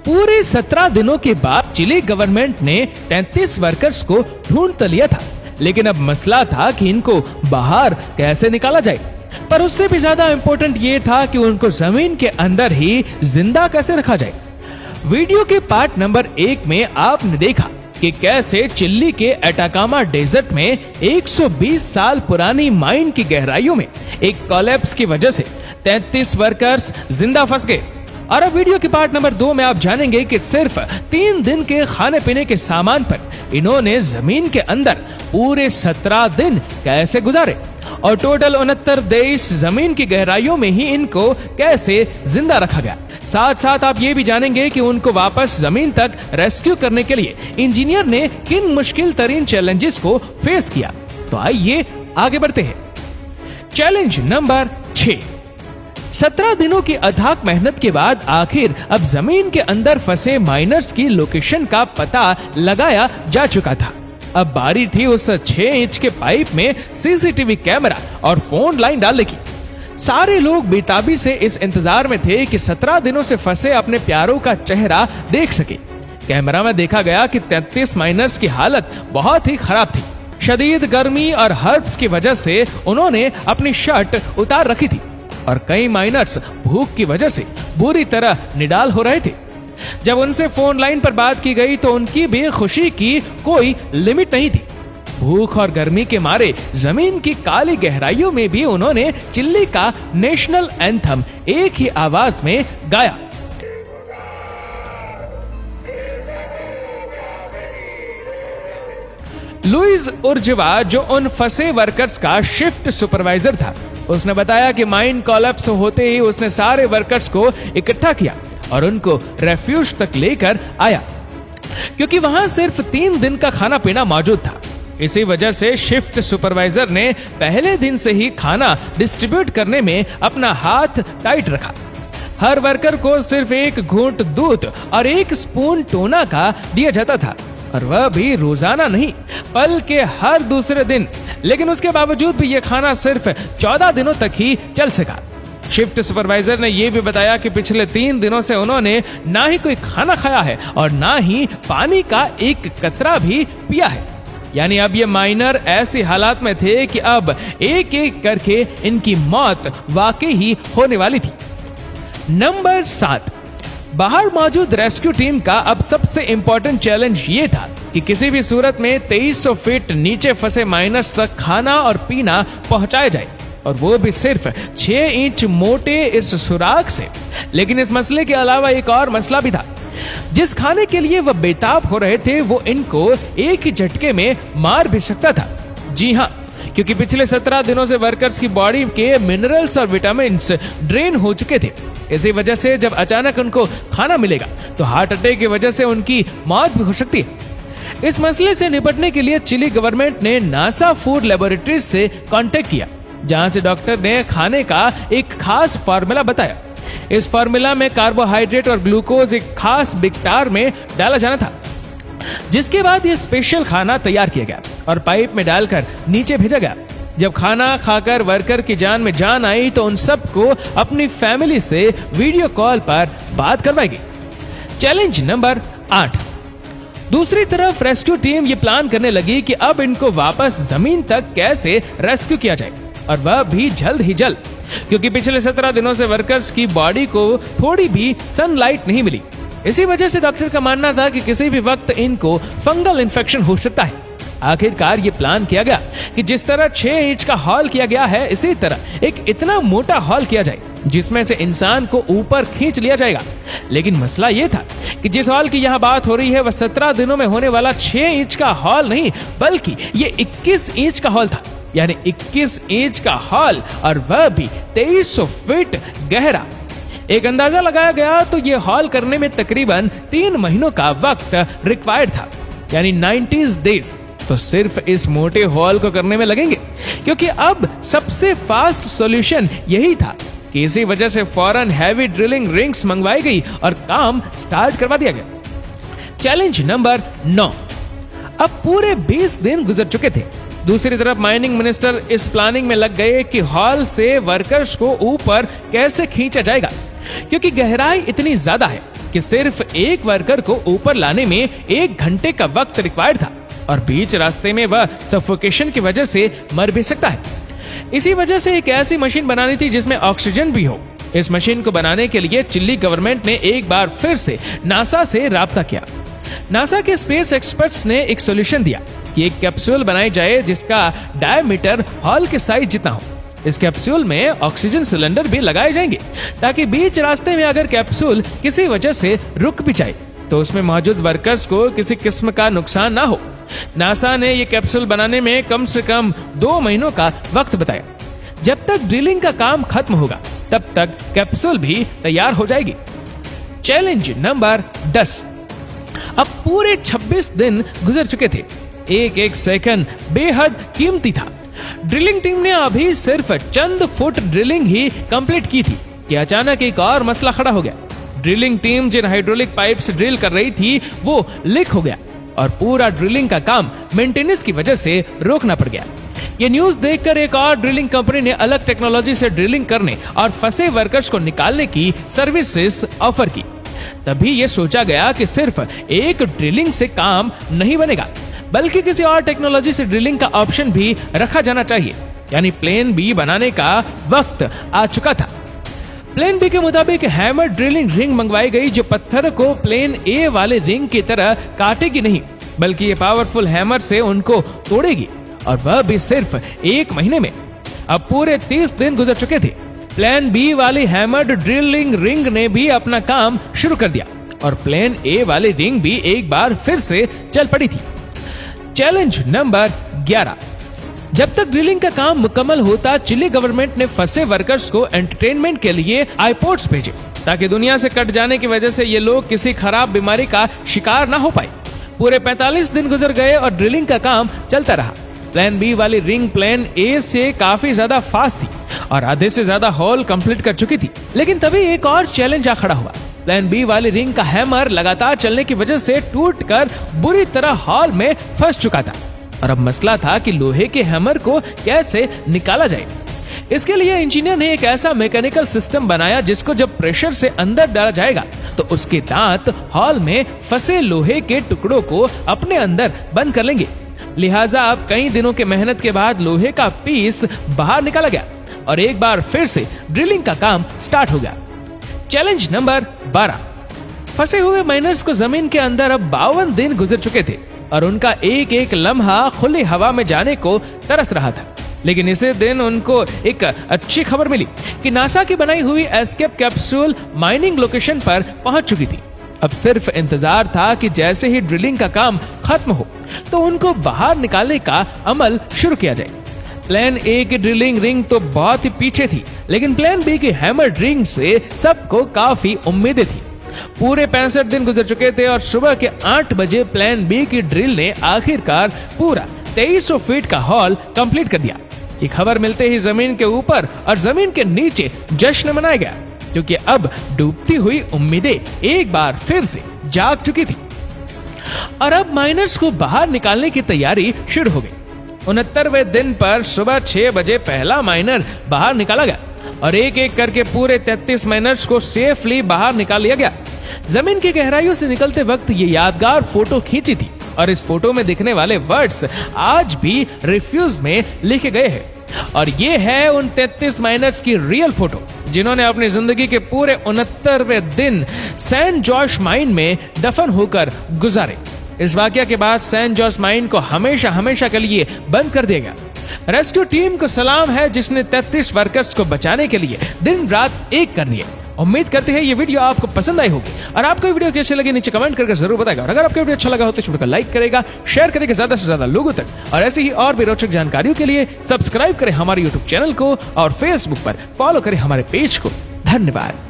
पूरे 17 दिनों के बाद चिली गवर्नमेंट ने 33 वर्कर्स को ढूंढ तो लिया था, लेकिन अब मसला था कि इनको बाहर कैसे निकाला जाए। पर उससे भी ज्यादा इंपॉर्टेंट ये था कि उनको जमीन के अंदर ही जिंदा कैसे रखा जाए। वीडियो के पार्ट नंबर 1 में आपने देखा कि कैसे चिली के एटाकामा डेजर्ट में 120 साल पुरानी माइन की गहराइयों में एक कोलैप्स की वजह से 33 वर्कर्स जिंदा फंस गए। और अब वीडियो के पार्ट नंबर 2 में आप जानेंगे कि सिर्फ 3 दिन के खाने पीने के सामान पर इन्होंने जमीन के अंदर पूरे 17 दिन कैसे गुजारे और टोटल 69 देश जमीन की गहराइयों में ही इनको कैसे जिंदा रखा गया। साथ साथ आप ये भी जानेंगे कि उनको वापस जमीन तक रेस्क्यू करने के लिए इंजीनियर ने किन मुश्किल तरीन चैलेंजेस को फेस किया। तो आइए आगे बढ़ते हैं। Challenge number 6। 17 दिनों की अथाक मेहनत के बाद आखिर अब जमीन के अंदर फंसे माइनर्स की लोकेशन का पता लगाया जा चुका था। अब बारी थी उस 6 इंच के पाइप में सीसीटीवी कैमरा और फोन लाइन डालने की। सारे लोग बेताबी से इस इंतजार में थे कि 17 दिनों से फंसे अपने प्यारों का चेहरा देख सके। कैमरा में देखा गया कि 33 माइनर्स की हालत बहुत ही खराब थी। शदीद गर्मी और हर्ब्स की वजह से उन्होंने अपनी शर्ट उतार रखी थी और कई माइनर्स भूख की वजह से बुरी तरह निडाल हो रहे थे। जब उनसे फोन लाइन पर बात की गई तो उनकी भी खुशी की कोई लिमिट नहीं थी। भूख और गर्मी के मारे जमीन की काली गहराइयों में भी उन्होंने चिली का नेशनल एंथम एक ही आवाज में गाया। लुइस उर्जवा, जो उन फंसे वर्कर्स का शिफ्ट सुपरवाइजर था, उसने बताया कि माइन कोलैप्स होते ही उसने सारे वर्कर्स को इकट्ठा किया और उनको रेफ्यूज तक लेकर आया, क्योंकि वहां सिर्फ 3 दिन का खाना पीना मौजूद था। इसी वजह से शिफ्ट सुपरवाइजर ने पहले दिन से ही खाना डिस्ट्रीब्यूट करने में अपना हाथ टाइट रखा। हर वर्कर को सिर्फ 1 घूंट दूध और 1 स्पून टोना का दिया जाता था, और वह भी रोजाना नहीं बल्कि हर दूसरे दिन। लेकिन उसके बावजूद भी यह खाना सिर्फ 14 दिनों तक ही चल सका। शिफ्ट सुपरवाइजर ने यह भी बताया कि पिछले 3 दिनों से उन्होंने ना ही कोई खाना खाया है और ना ही पानी का एक कतरा भी पिया है। यानी अब ये माइनर ऐसी हालात में थे कि अब एक एक करके इनकी मौत वाकई ही होने वाली थी। नंबर 7। बाहर मौजूद रेस्क्यू टीम का अब सबसे इंपॉर्टेंट चैलेंज ये था कि किसी भी सूरत में 2300 फीट नीचे फंसे माइनर्स तक खाना और पीना पहुंचाया जाए, और वो भी सिर्फ 6 इंच मोटे इस सुराख से। लेकिन इस मसले के अलावा एक और मसला भी था। जिस खाने के लिए वह बेताब हो रहे थे वो इनको एक ही झटके में मार भी सकता था। जी हाँ, क्योंकि पिछले 17 दिनों से वर्कर्स की बॉडी के मिनरल्स और विटामिन्स ड्रेन हो चुके थे। इसी वजह से जब अचानक उनको खाना मिलेगा तो हार्ट अटैक की वजह से उनकी मौत भी हो सकती है। इस मसले से निपटने के लिए चिली गवर्नमेंट ने नासा फूड लेबोरेटरीज से कांटेक्ट किया, जहां से डॉक्टर ने खाने का एक खास फार्मूला बताया। इस फार्मूला में कार्बोहाइड्रेट और ग्लूकोज एक खास मिकदार में डाला जाना था, जिसके बाद ये स्पेशल खाना तैयार किया गया और पाइप में डालकर नीचे भेजा गया। जब खाना खाकर वर्कर की जान में जान आई तो उन सबको अपनी फैमिली से वीडियो कॉल पर बात करवाई गई। Challenge number 8। दूसरी तरफ रेस्क्यू टीम ये प्लान करने लगी कि अब इनको वापस जमीन तक कैसे रेस्क्यू किया जाए, और वह भी जल्द ही जल्द, क्योंकि पिछले 17 दिनों से वर्कर्स की बॉडी को थोड़ी भी सनलाइट नहीं मिली। इसी वजह से डॉक्टर का मानना था कि किसी भी वक्त इनको फंगल इन्फेक्शन हो सकता है। आखिरकार ये प्लान किया गया कि जिस तरह 6 इंच का हॉल किया गया है, इसी तरह एक इतना मोटा हॉल किया जाए जिसमें से इंसान को ऊपर खींच लिया जाएगा। लेकिन मसला यह था कि जिस हॉल की यहाँ बात हो रही है वह 17 दिनों में होने वाला 6 इंच का हॉल नहीं, बल्कि ये 21 इंच का हॉल था। यानी 21 इंच का हॉल, और वह भी 2300 फीट गहरा। एक अंदाजा लगाया गया तो ये हॉल करने में तकरीबन 3 महीनों का वक्त रिक्वायर्ड था, यानी 90 डेज तो सिर्फ इस मोटे हॉल को करने में लगेंगे, क्योंकि अब सबसे फास्ट सॉल्यूशन यही था कि इसी वजह से फौरन हैवी ड्रिलिंग रिंग्स मंगवाई गई और काम स्टार्ट करवा दिया गया। Challenge number 9। अब पूरे 20 दिन गुजर चुके थे। दूसरी तरफ माइनिंग मिनिस्टर इस प्लानिंग में लग गए कि हॉल से वर्कर्स को ऊपर कैसे खींचा जाएगा, क्योंकि गहराई इतनी ज्यादा है कि कि सिर्फ एक वर्कर को ऊपर लाने में 1 घंटे का वक्त रिक्वायर्ड था और बीच रास्ते में वह सफोकेशन की वजह से मर भी सकता है। इसी वजह से एक ऐसी मशीन बनानी थी जिसमें ऑक्सीजन भी हो। इस मशीन को बनाने के लिए चिली गवर्नमेंट ने एक बार फिर से नासा से राब्ता किया। नासा के स्पेस एक्सपर्ट्स ने एक सॉल्यूशन दिया कि एक कैप्सूल बनाई जाए जिसका डायमीटर हॉल के साइज जितना हो। इस कैप्सूल में ऑक्सीजन सिलेंडर भी लगाए जाएंगे ताकि बीच रास्ते में अगर कैप्सूल किसी वजह से रुक भी जाए तो उसमें मौजूद वर्कर्स को किसी किस्म का नुकसान ना हो। नासा ने ये कैप्सूल बनाने में कम से कम 2 महीनों का वक्त बताया। जब तक ड्रिलिंग का काम खत्म होगा तब तक कैप्सूल भी तैयार हो जाएगी। Challenge number 10। अब पूरे 26 दिन गुजर चुके थे। एक एक सेकंड बेहद कीमती था। ड्रिलिंग टीम ने अभी सिर्फ चंद फुट ड्रिलिंग ही कंप्लीट की थी कि अचानक एक और मसला खड़ा हो गया। ड्रिलिंग टीम जिन हाइड्रोलिक पाइप से ड्रिल कर रही थी वो लीक हो गया और पूरा ड्रिलिंग का काम मेंटेनेंस की वजह से रोकना पड़ गया। ये न्यूज देखकर एक और ड्रिलिंग कंपनी ने अलग टेक्नोलॉजी से ड्रिलिंग करने और फंसे वर्कर्स को निकालने की सर्विसेज ऑफर की। तभी ये सोचा गया कि सिर्फ एक ड्रिलिंग से काम नहीं बनेगा बल्कि किसी और टेक्नोलॉजी से ड्रिलिंग का ऑप्शन भी रखा जाना चाहिए। यानी प्लेन बी बनाने का वक्त आ चुका था। प्लेन बी के मुताबिक हैमर ड्रिलिंग रिंग मंगवाई गई जो पत्थर को प्लेन ए वाले रिंग की तरह काटेगी नहीं बल्कि ये पावरफुल हैमर से उनको तोड़ेगी और वह भी सिर्फ 1 महीने में। अब पूरे 30 दिन गुजर चुके थे। प्लेन बी वाली हैमर्ड ड्रिलिंग रिंग ने भी अपना काम शुरू कर दिया और प्लेन ए वाली रिंग भी एक बार फिर से चल पड़ी थी। Challenge number 11। जब तक ड्रिलिंग का काम मुकम्मल होता चिली गवर्नमेंट ने फंसे वर्कर्स को एंटरटेनमेंट के लिए आईपोड्स भेजे ताकि दुनिया से कट जाने की वजह से ये लोग किसी खराब बीमारी का शिकार ना हो पाए। पूरे 45 दिन गुजर गए और ड्रिलिंग का काम चलता रहा। प्लेन बी वाली रिंग प्लेन ए से काफी ज्यादा फास्ट थी और आधे से ज्यादा होल कंप्लीट कर चुकी थी। लेकिन तभी एक और चैलेंज आ खड़ा हुआ। प्लेन बी वाली रिंग का हैमर लगातार चलने की वजह से टूटकर बुरी तरह हॉल में फंस चुका था और अब मसला था कि लोहे के हैमर को कैसे निकाला जाए। इसके लिए इंजीनियर ने एक ऐसा मैकेनिकल सिस्टम बनाया जिसको जब प्रेशर से अंदर डाला जाएगा तो उसके दांत हॉल में फंसे लोहे के टुकड़ों को अपने अंदर बंद कर लेंगे। लिहाजा अब कई दिनों के मेहनत के बाद लोहे का पीस बाहर निकाला गया और एक बार फिर से ड्रिलिंग का काम स्टार्ट हो गया। Challenge number 12। फंसे हुए माइनर्स को जमीन के अंदर अब 52 दिन गुजर चुके थे और उनका एक एक लम्हा खुली हवा में जाने को तरस रहा था। लेकिन इसी दिन उनको एक अच्छी खबर मिली कि नासा की बनाई हुई एस्केप कैप्सूल माइनिंग लोकेशन पर पहुंच चुकी थी। अब सिर्फ इंतजार था कि जैसे ही ड्रिलिंग का काम खत्म हो तो उनको बाहर निकालने का अमल शुरू किया जाए। प्लेन ए की ड्रिलिंग रिंग तो बहुत ही पीछे थी लेकिन प्लेन बी की हैमर रिंग से सबको काफी उम्मीदें थी। पूरे 65 दिन गुजर चुके थे और सुबह के 8 बजे प्लेन बी की ड्रिल ने आखिरकार पूरा 2300 फीट का हॉल कंप्लीट कर दिया। ये खबर मिलते ही जमीन के ऊपर और जमीन के नीचे जश्न मनाया गया क्योंकि अब डूबती हुई उम्मीदें एक बार फिर से जाग चुकी थी और अब माइनर्स को बाहर निकालने की तैयारी शुरू हो गई। 69वें दिन पर सुबह 6 बजे पहला माइनर बाहर निकाला गया और एक एक करके पूरे 33 माइनर्स को सेफली बाहर निकाल लिया गया। जमीन की गहराइयों से निकलते वक्त ये यादगार फोटो खींची थी और इस फोटो में दिखने वाले वर्ड्स आज भी रिफ्यूज में लिखे गए हैं और ये है उन 33 माइनर्स की रियल फोटो जिन्होंने अपनी जिंदगी के पूरे 69वें दिन सेंट जॉर्ज माइन में दफन होकर गुजारे। इस वाकया के बाद सेंट जॉर्ज माइन को हमेशा हमेशा के लिए बंद कर दिया गया। रेस्क्यू टीम को सलाम है जिसने 33 वर्कर्स को बचाने के लिए दिन रात एक कर दिए। उम्मीद करते हैं ये वीडियो आपको पसंद आई होगी और आपको वीडियो कैसे लगी नीचे कमेंट करके जरूर बताएगा और अगर आपको वीडियो अच्छा लगा हो तो इस वीडियो को लाइक करेगा, शेयर करेगा ज्यादा से ज्यादा लोगों तक और ऐसी ही और भी रोचक जानकारियों के लिए सब्सक्राइब करें हमारे यूट्यूब चैनल को और फेसबुक पर फॉलो करें हमारे पेज को। धन्यवाद।